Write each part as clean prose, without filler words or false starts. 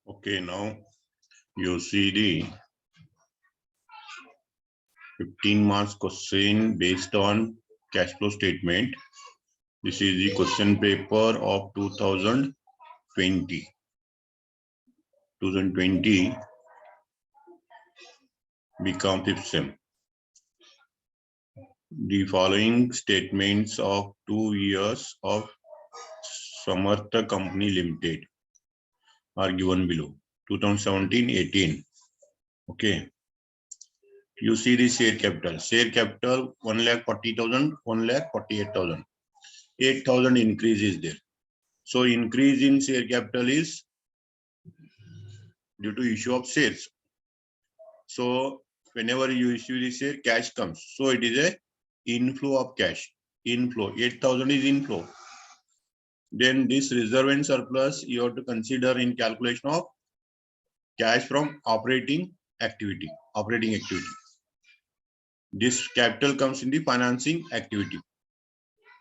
Okay, now you see the 15 marks question based on cash flow statement. This is the question paper of 2020. 2020 become 5th sem. The following statements of 2 years of Samartha Company Limited are given below. 2017-18. Okay. You see the share capital. Share capital 1,40,000, 1,48,000. 8,000 increase is there. So increase in share capital is due to issue of shares. So whenever you issue the share, cash comes. So it is a inflow of cash. Inflow 8,000 is inflow. Then this reserve and surplus you have to consider in calculation of cash from operating activity. This capital comes in the financing activity.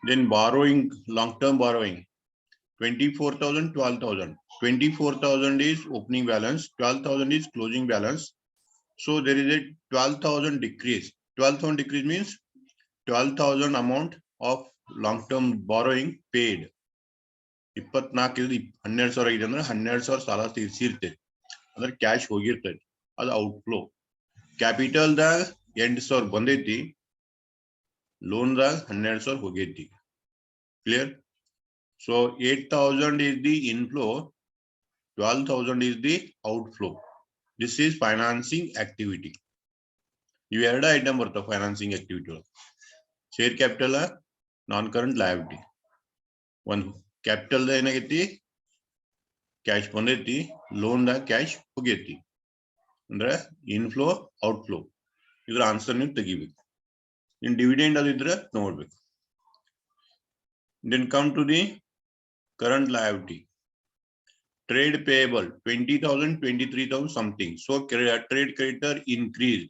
Then borrowing, long-term borrowing, 24,000, 12,000. 24,000 is opening balance, 12,000 is closing balance. So there is a 12,000 decrease. 12,000 decrease means 12,000 amount of long-term borrowing paid. 24,000 ಆಗಿದೆ ಅಂದ್ರೆ 12,000 ಸಾಲ ತೀರ್ಸಿರ್ತೇವೆ ಅಂದ್ರೆ cash ಹೋಗಿರ್ತೈತಿ ಅದು outflow. ಕ್ಯಾಪಿಟಲ್ದಾಗ 8,000 ಬಂದೈತಿ, ಲೋನ್ದಾಗ 12,000 ಹೋಗೈತಿ. Clear? So 8,000 is the inflow, 12,000 is the outflow. This is financing activity. You ಎರಡು item ಬರ್ತಾವ financing activity ಒಳಗೆ. Share capital, ನಾನ್ current liability. ಒಂದು ಕ್ಯಾಪಿಟಲ್ ಏನಾಗೈತಿ, ಕ್ಯಾಶ್ ಬಂದೈತಿ, ಲೋನ್ದಾಗ ಕ್ಯಾಶ್ ಹೋಗೈತಿ ಅಂದ್ರೆ ಇನ್ಫ್ಲೋ ಔಟ್ಫ್ಲೋ. ಇದ್ರ ಆನ್ಸರ್ ನೀವು ತೆಗಿಬೇಕು. ಇನ್ ಡಿವಿಡೆಂಡ್ ಅದಿದ್ರೆ ನೋಡ್ಬೇಕು. Then come to the current liability. Trade payable 20,000, 23,000 something. So trade creditor increase.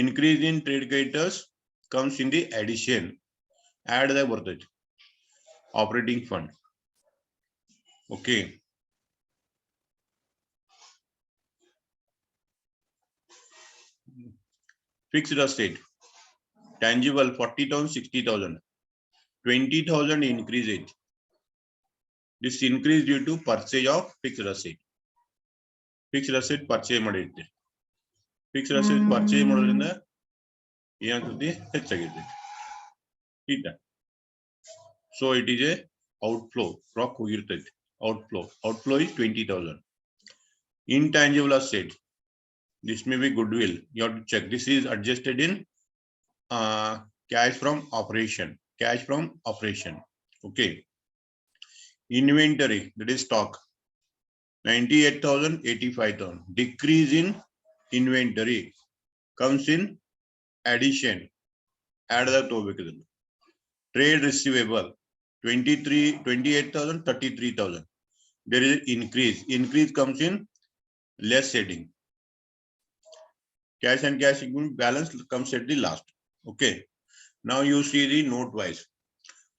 Increase in trade creditors comes in the addition. Add the birthday. Operating fund. Okay. Fixed asset. Tangible 40,000, 60,000. 20,000 increase it. This increase due to purchase of fixed asset. Fixed asset purchase ಮಾಡಿರ್ತೀರಿ. Fixed asset purchase ಮಾಡೋದ್ರಿಂದ ಏನಾಗ್ತದೆ, ಹೆಚ್ಚಾಗಿರ್ತದೆ. ಹೀಗೆ. So it is a outflow. Rock ಹೋಗಿರ್ತೈತಿ. Outflow. Outflow is 20,000. Intangible asset. This may be goodwill. You have to check. This is adjusted in cash from operation. Cash from operation. Okay. Inventory, that is stock. 98,000, 85,000. Decrease in inventory comes in addition. Add the total. Trade receivable 28,000, 33,000. There is an increase. Increase comes in less heading. Cash and cash balance comes at the last. Okay. Now you see the note wise.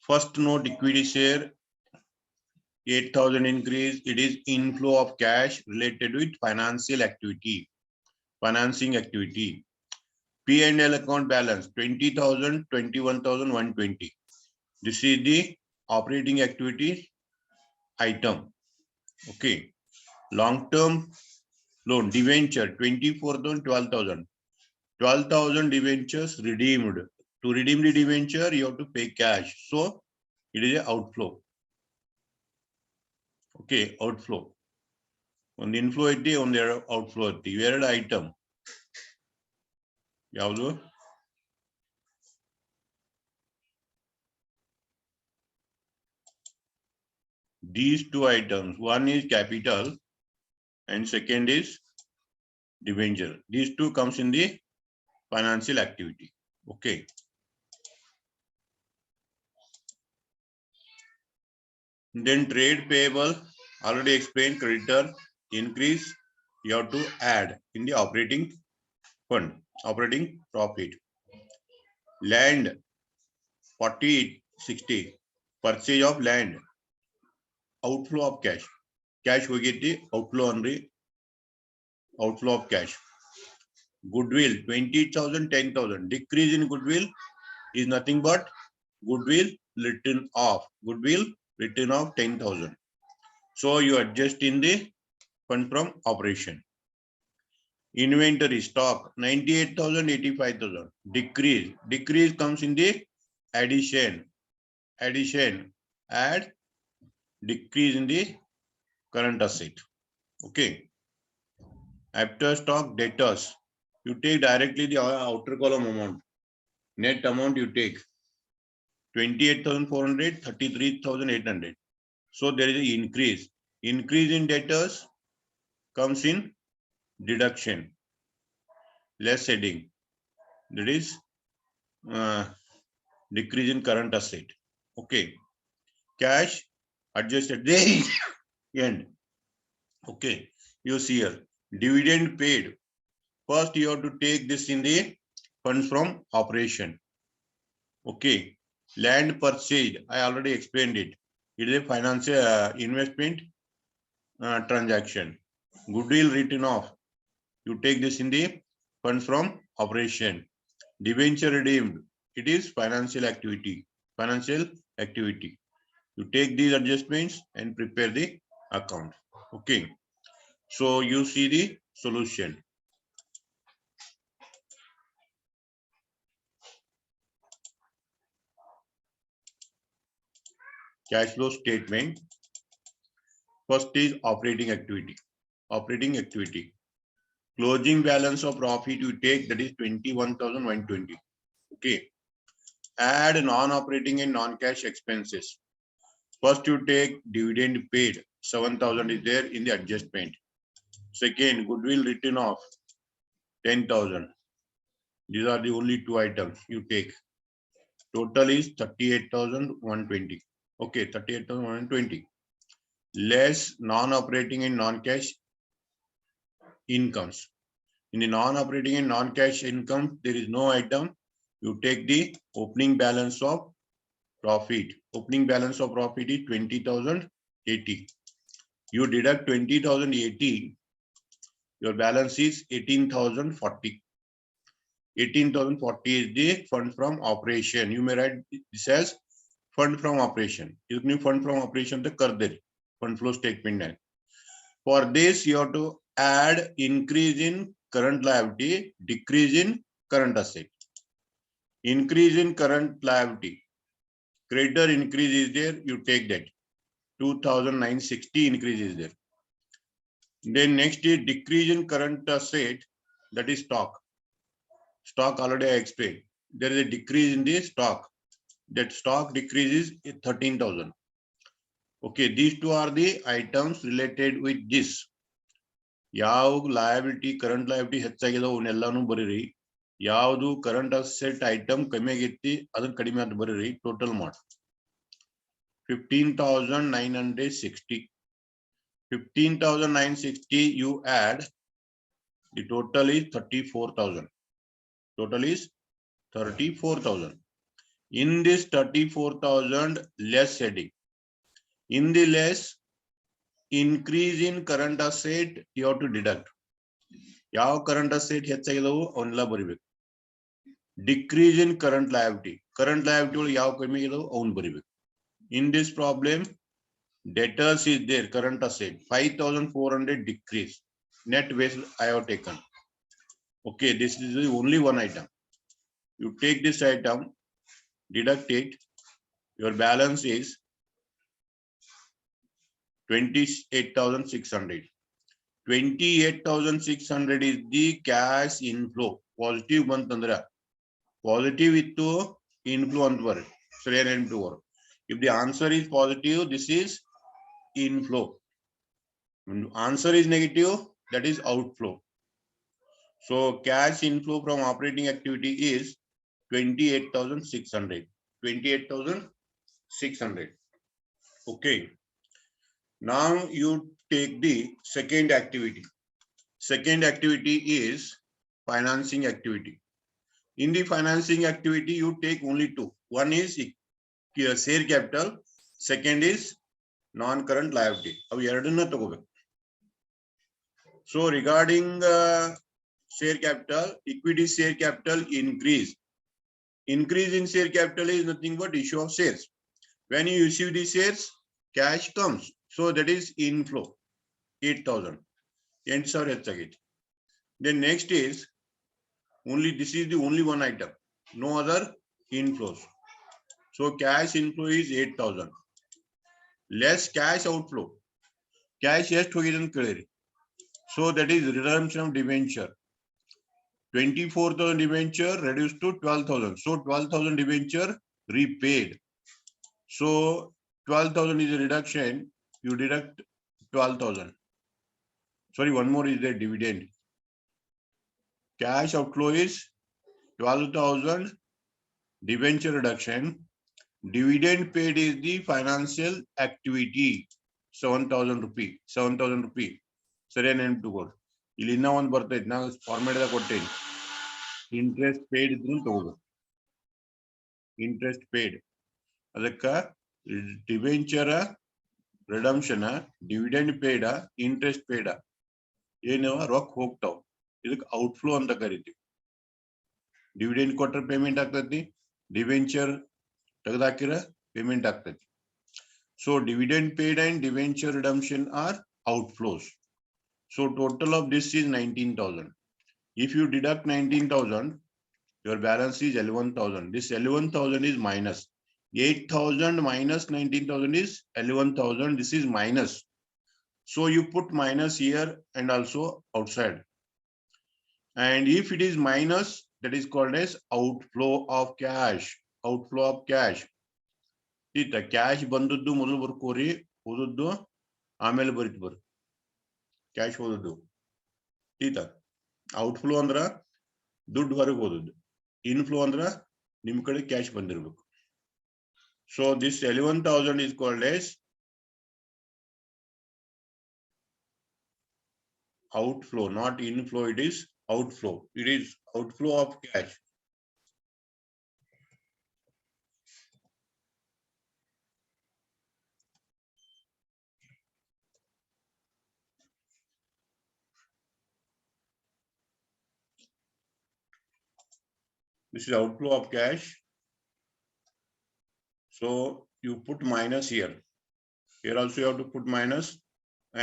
First note, equity share 8,000 increase. It is inflow of cash related with financial activity. Financing activity. P&L account balance 20,000, 21,120. This is the operating activity item. Okay. Long-term loan debenture 24,000, 12,000. 12,000 debentures redeemed. To redeem the debenture, you have to pay cash. So it is an outflow. Okay, outflow. On the inflow ಐತಿ, on the outflow ಐತಿ. ಇವೆರಡು item ಯಾವುದು? These two items, one is capital and second is debenture. These two comes in the financial activity. Okay. Then trade payable, already explained, creditor increase, you have to add in the operating fund, operating profit. Land 40, 60, purchase of land, outflow of cash. Cash ಹೋಗೈತಿ, outflow ಅನ್ರಿ, outflow of cash. Goodwill 20,000, 10,000. Decrease in goodwill is nothing but goodwill written off. Goodwill written off 10,000. So you adjust in the fund from operation. Inventory stock 98,000, 85,000. Decrease. Decrease comes in the addition. Addition. Add. Decrease in the current asset. Okay. After stock debtors, you take directly the outer column amount. Net amount you take 28,400, 33,800. So there is an increase. Increase in debtors comes in deduction. Less heading. That is decrease in current asset. Okay. Cash adjusted the end. Okay. You see here. Dividend paid. First you have to take this in the funds from operation. Okay. Land purchased. I already explained it. It is a financial investment transaction. Goodwill written off. You take this in the funds from operation. Debenture redeemed. It is financial activity. Financial activity. You take these adjustments and prepare the account. Okay. So you see the solution. Cash flow statement. First is operating activity. Operating activity. Closing balance of profit you take, that is 21,120. Okay. Add non-operating and non-cash expenses. First you take dividend paid, 7,000 is there in the adjustment. Second, goodwill written off, 10,000. These are the only two items you take. Total is 38,120. Okay, 38,120. Less non-operating and non-cash incomes. In the non-operating and non-cash income, there is no item. You take the opening balance of profit. Opening balance of profit is 20,080. You deduct 20,080. Your balance is 18,040. 18,040 is the fund from operation. You may write this as fund from operation. You can fund from operation to kar fund flow statement. For this, you have to add increase in current liability, decrease in current asset. Increase in current liability. Greater increase is there, you take that. 2,960 increase is there. Then next is decrease in current asset, that is stock. Stock already I explained. There is a decrease in the stock. That stock decreases 13,000. Okay, these two are the items related with this. Yav liability, current liability ಹೆಚ್ಚಾಗಿದೆ ಅವನ್ನೆಲ್ಲಾನು ಬರೀರಿ. ಯಾವುದು current asset item ಕಮ್ಮಿ ಆಗೈತಿ ಅದನ್ನ ಕಡಿಮೆ ಅಂತ ಬರೀರಿ. Total ಮಾಡಿ 15,960. 15,960 you add. The total is 34,000. Total is 34,000. In this 34,000 less heading. In the less, increase in current asset you have to deduct. Yav current asset ಹೆಚ್ಚಾಗಿದವು ಅವನ್ನೆಲ್ಲ ಬರಿಬೇಕು. Decrease in current liability. Current liability yav ಕಡಿಮೆ ಆಗಿದವು ಅವನ್ನ ಬರಿಬೇಕು. In this problem, debtors is there, current asset 5,400 decrease. Net waste I have taken. Okay, this is the only one item. You take this item, deduct it. Your balance is 28,600. 28,600 is the cash inflow. Positive bantandra. Positive with to inflow antwar. If the answer is positive, this is inflow. When answer is negative, that is outflow. So cash inflow from operating activity is 28,600. 28,600. Okay. Now you take the second activity. Second activity is financing activity. In the financing activity, you take only two. One is share capital. Second is non-current liability. So regarding share capital, equity share capital increase. Increase in share capital is nothing but issue of shares. When you issue the shares, cash comes. So that is inflow, 8,000. Then next is only this is the only one item, no other inflows. So cash inflow is 8,000. Less cash outflow. Cash yes to clear. So that is redemption of debenture. 24,000 debenture reduced to 12,000. So 12,000 debenture repaid. So 12,000 is a reduction. You deduct 12,000. Sorry, one more is the dividend. Cash outflow is 12,000 debenture reduction. Dividend paid is the financial activity. 7,000 rupee. 7,000 rupee. Sorry, name to go. Ilina one birthday. Now format the content. Interest paid is to interest paid. ಅದಕ್ಕೆ debenture redemption dividend peda interest peda ಏನು ರೊಕ್ಕ ಹೋಗ್ತಾವ ಇದಕ್ಕೆ outflow ಅಂತ ಕರಿತೀವಿ. Dividend ಕೊಟ್ರೆ payment ಆಗ್ತೈತಿ, debenture ತೆಗೆದಾಕಿರ ಪೇಮೆಂಟ್ ಆಗ್ತೈತಿ. So dividend paid and debenture redemption are outflows. So total of this is 19,000. If you deduct 19,000, your balance is 11,000. This 11,000 is minus. 8,000 minus 19,000 is 11,000. This is minus. So you put minus here and also outside. And if it is minus, that is called as outflow of cash. Outflow of cash. The cash banduddu modulu barkori, hoduddu ಆಮೇಲೆ ಬರಿತು ಬರ್ cash ಹೋದದ್ದು. ಈತ outflow ಅಂದ್ರ ದುಡ್ಡು ಹೊರಗೆ ಹೋದದ್ದು, inflow ಅಂದ್ರ ನಿಮ್ ಕಡೆ ಕ್ಯಾಶ್ ಬಂದಿರ್ಬೇಕು. So this 11,000 is called as outflow, not inflow. It is outflow. It is outflow of cash. This is outflow of cash. So you put minus here. Here also you have to put minus.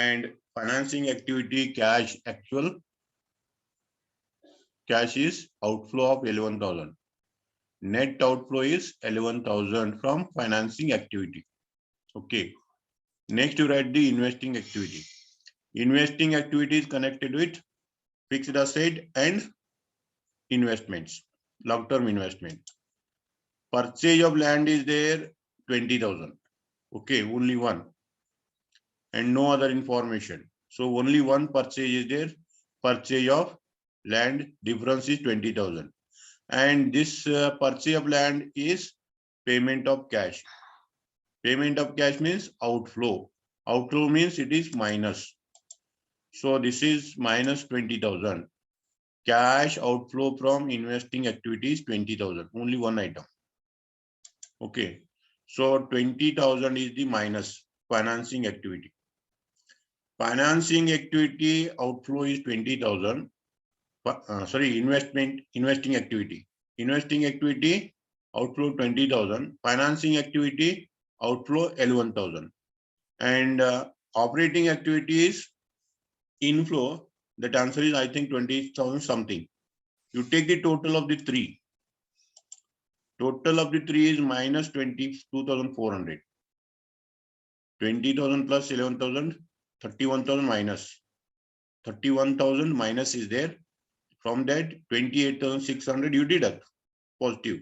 And financing activity cash, actual cash is outflow of 11,000. Net outflow is 11,000 from financing activity. Okay. Next you write the investing activity. Investing activity is connected with fixed asset and investments, long-term investment. Purchase of land is there 20,000. Okay, only one. And no other information. So only one purchase is there. Purchase of land difference is 20,000. And this purchase of land is payment of cash. Payment of cash means outflow. Outflow means it is minus. So this is minus 20,000. Cash outflow from investing activities 20,000. Only one item. Okay. So 20,000 is the minus financing activity. Financing activity outflow is 20,000. Sorry, investing activity. Investing activity outflow 20,000. Financing activity outflow 11,000. And operating activities inflow. That answer is I think 20,000 something. You take the total of the three. Total of the three is minus 22,400. 20,000 plus 11,000, 31,000 minus. 31,000 minus is there. From that 28,600 you deduct positive.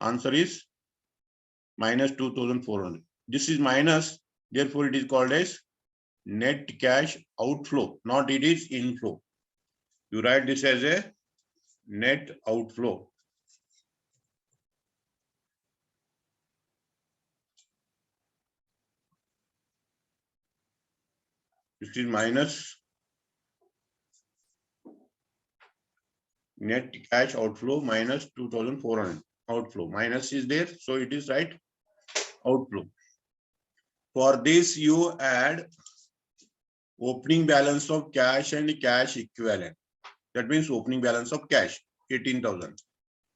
Answer is minus 2,400. This is minus, therefore it is called as net cash outflow, not it is inflow. You write this as a net outflow. This is minus net cash outflow minus 2,400 outflow. Minus is there, so it is right outflow. For this you add opening balance of cash and cash equivalent. That means opening balance of cash 18,000.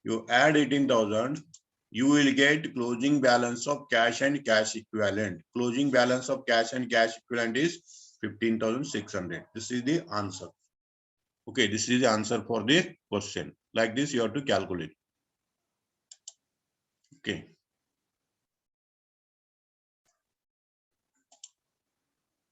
You add 18,000, you will get closing balance of cash and cash equivalent. Closing balance of cash and cash equivalent is 15,600. This is the answer. Okay, this is the answer for the question. Like this, you have to calculate. Okay.